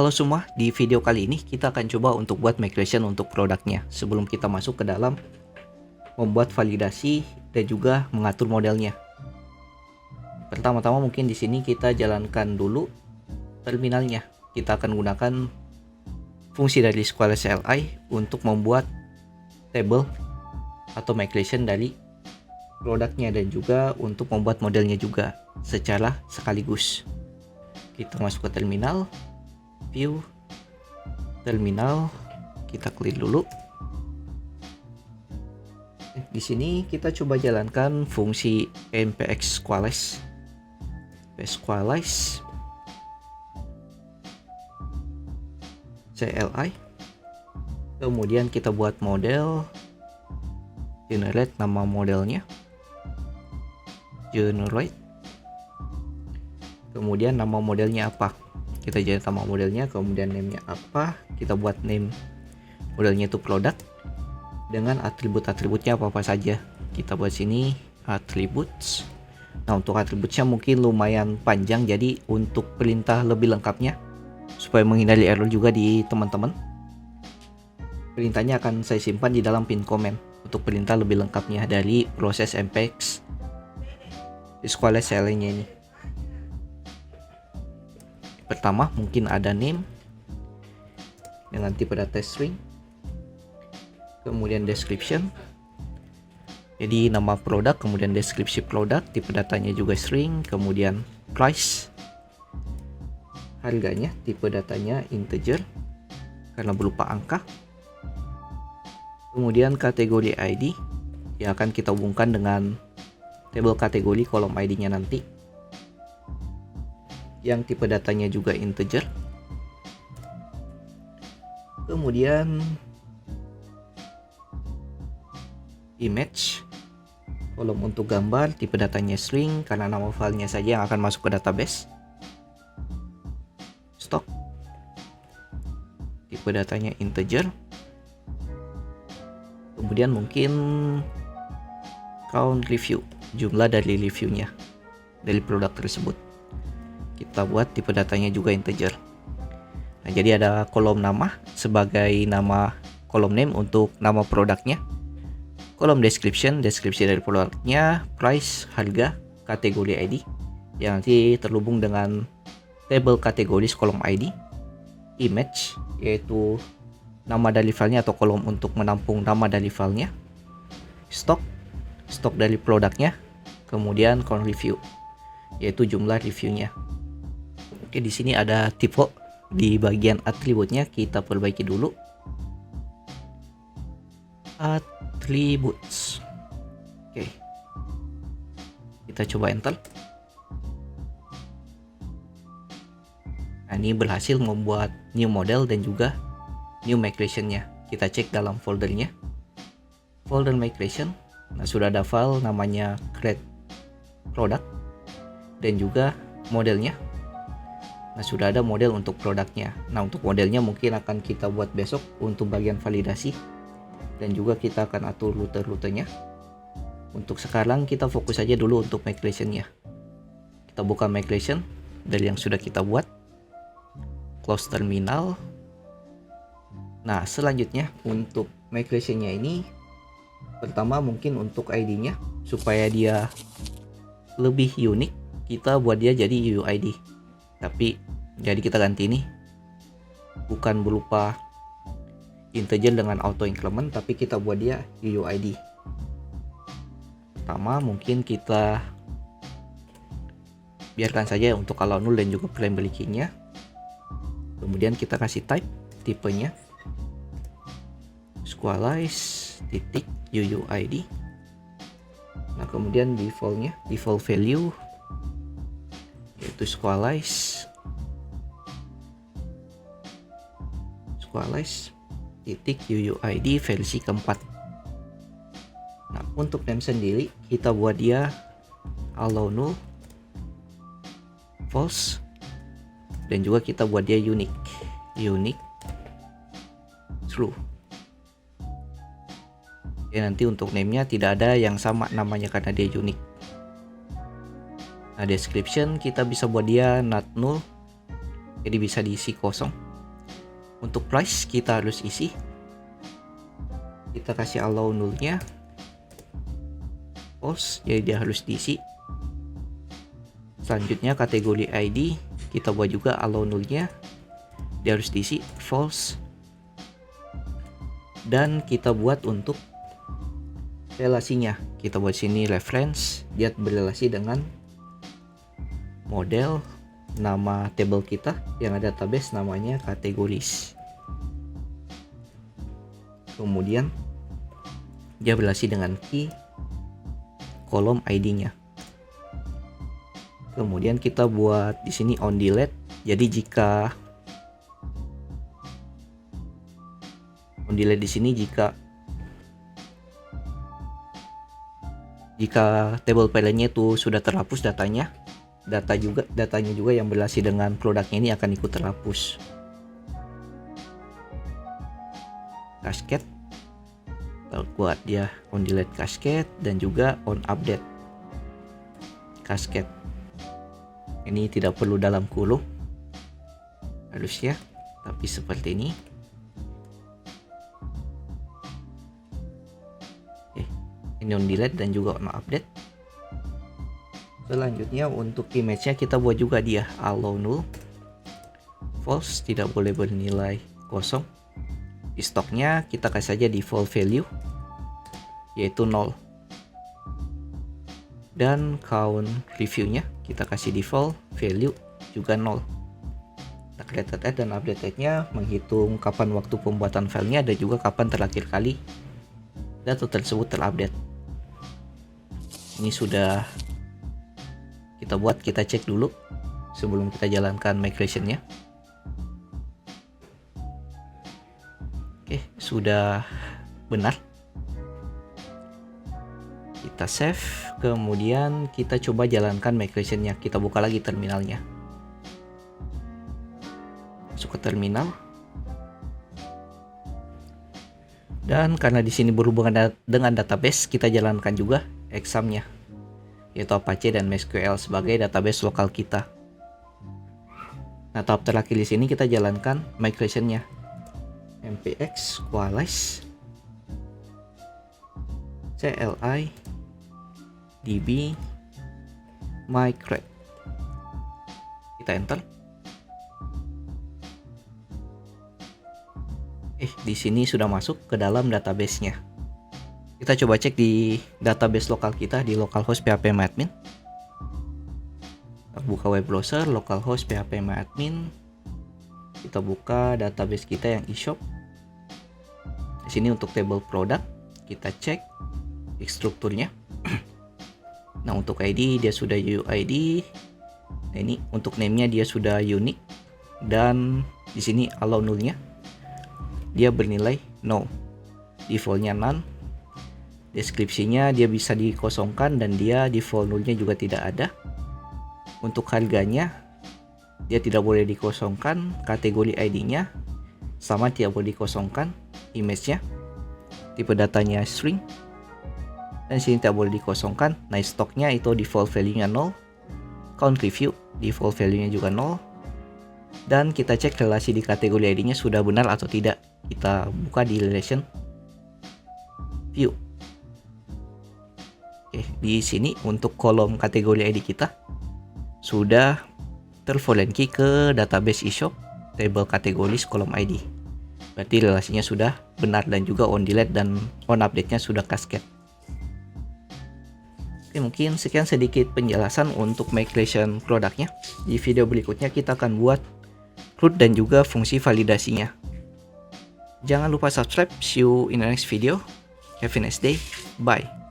Halo semua, di video kali ini kita akan coba untuk buat migration untuk produknya sebelum kita masuk ke dalam membuat validasi dan juga mengatur modelnya. Pertama-tama mungkin di sini kita jalankan dulu terminalnya. Kita akan gunakan fungsi dari Squaless CLI untuk membuat table atau migration dari produknya dan juga untuk membuat modelnya juga secara sekaligus. Kita masuk ke terminal, view, terminal, kita klik dulu. Di sini kita coba jalankan fungsi npx squaless, CLI. Kemudian kita buat model, generate nama modelnya, generate. Kemudian nama modelnya apa? Kita jadi nama modelnya, kemudian name-nya apa? Kita buat name modelnya itu product dengan atribut-atributnya apa saja. Kita buat sini attributes. Nah, untuk atributnya mungkin lumayan panjang, jadi untuk perintah lebih lengkapnya supaya menghindari error juga di teman-teman, perintahnya akan saya simpan di dalam pin comment untuk perintah lebih lengkapnya dari proses npx Squaless CLI-nya ini. Pertama mungkin ada name dengan tipe data string, kemudian description, jadi nama produk, kemudian deskripsi produk, tipe datanya juga string, kemudian price, harganya, tipe datanya integer karena berupa angka, kemudian kategori ID yang akan kita hubungkan dengan tabel kategori kolom ID-nya nanti, yang tipe datanya juga integer. Kemudian image, kolom untuk gambar, tipe datanya string karena nama filenya saja yang akan masuk ke database. Stock, tipe datanya integer. Kemudian mungkin count review, jumlah dari reviewnya dari produk tersebut. Kita buat tipe datanya juga integer. Nah, jadi ada kolom nama sebagai nama kolom name untuk nama produknya, kolom description, deskripsi dari produknya, price, harga, kategori ID yang nanti terhubung dengan table kategori kolom ID, image yaitu nama dari filenya atau kolom untuk menampung nama dari filenya, stock dari produknya, kemudian count review yaitu jumlah reviewnya. Oke, di sini ada tipe di bagian atributnya, kita perbaiki dulu. Attributes. Oke. Kita coba enter. Nah, ini berhasil membuat new model dan juga new migration-nya. Kita cek dalam foldernya. Folder migration. Nah, sudah ada file namanya create product dan juga modelnya. Nah, sudah ada model untuk produknya. Nah, untuk modelnya mungkin akan kita buat besok untuk bagian validasi dan juga kita akan atur rute-rutenya. Untuk sekarang kita fokus aja dulu untuk migration-nya. Kita buka migration dari yang sudah kita buat. Close terminal. Nah, selanjutnya untuk migration-nya ini, pertama mungkin untuk ID-nya supaya dia lebih unik, kita buat dia jadi UUID. Tapi jadi kita ganti ini, bukan berupa integer dengan auto increment, tapi kita buat dia UUID. Pertama mungkin kita biarkan saja untuk kalau null dan juga primary key-nya. Kemudian kita kasih type, tipenya squaless titik UUID. Nah, kemudian default value yaitu squaless titik UUID versi keempat. Nah, untuk name sendiri kita buat dia allow null, false, dan juga kita buat dia unique true. Ya, nanti untuk name-nya tidak ada yang sama namanya karena dia unique. Nah, description kita bisa buat dia not null, jadi bisa diisi kosong. Untuk price kita harus isi. Kita kasih allow nullnya false, jadi dia harus diisi. Selanjutnya kategori ID kita buat juga allow nullnya, dia harus diisi false. Dan kita buat untuk relasinya, kita buat sini reference, dia berrelasi dengan model, nama table kita yang ada database namanya kategoris. Kemudian dia berrelasi dengan key, kolom ID-nya. Kemudian kita buat di sini on delete. Jadi jika on delete di sini jika table parentnya itu sudah terhapus datanya juga yang berrelasi dengan produknya ini akan ikut terhapus. Cascade, kita buat dia on delete cascade dan juga on update cascade. Ini tidak perlu dalam kurung harusnya, tapi seperti ini. Ini on delete dan juga on update. Selanjutnya untuk image-nya kita buat juga dia allow null false, tidak boleh bernilai kosong. Di stoknya kita kasih saja default value yaitu 0. Dan count reviewnya kita kasih default value juga 0. Nah, created add dan updated nya menghitung kapan waktu pembuatan filenya dan juga kapan terakhir kali data tersebut terupdate. Ini sudah kita buat, kita cek dulu sebelum kita jalankan migration-nya. Oke, sudah benar. Kita save, kemudian kita coba jalankan migration-nya. Kita buka lagi terminalnya. Masuk ke terminal. Dan karena di sini berhubungan dengan database, kita jalankan juga exam-nya, yaitu Apache dan MySQL sebagai database lokal kita. Nah, tahap terakhir di sini kita jalankan migration-nya. npx equalize CLI DB migrate. Kita enter. Di sini sudah masuk ke dalam database-nya. Kita coba cek di database lokal kita di localhost phpMyAdmin. Buka web browser localhost phpMyAdmin. Kita buka database kita yang eShop. Di sini untuk table product kita cek strukturnya. Nah, untuk ID dia sudah UID. Nah, ini untuk name-nya dia sudah unique dan di sini allow null-nya dia bernilai no. Default-nya none. Deskripsinya dia bisa dikosongkan dan dia default null-nya juga tidak ada. Untuk harganya dia tidak boleh dikosongkan, kategori ID-nya sama tidak boleh dikosongkan, image-nya tipe datanya string dan sini tidak boleh dikosongkan. Nah, stoknya itu default value-nya 0, count review default value-nya juga 0, dan kita cek relasi di kategori ID-nya sudah benar atau tidak. Kita buka di relation view. Di sini untuk kolom kategori ID kita sudah terforeign key ke database eShop table kategoris kolom ID. Berarti relasinya sudah benar dan juga on delete dan on update-nya sudah cascade. Oke, mungkin sekian sedikit penjelasan untuk migration produknya. Di video berikutnya kita akan buat root dan juga fungsi validasinya. Jangan lupa subscribe. See you in the next video. Have a nice day. Bye.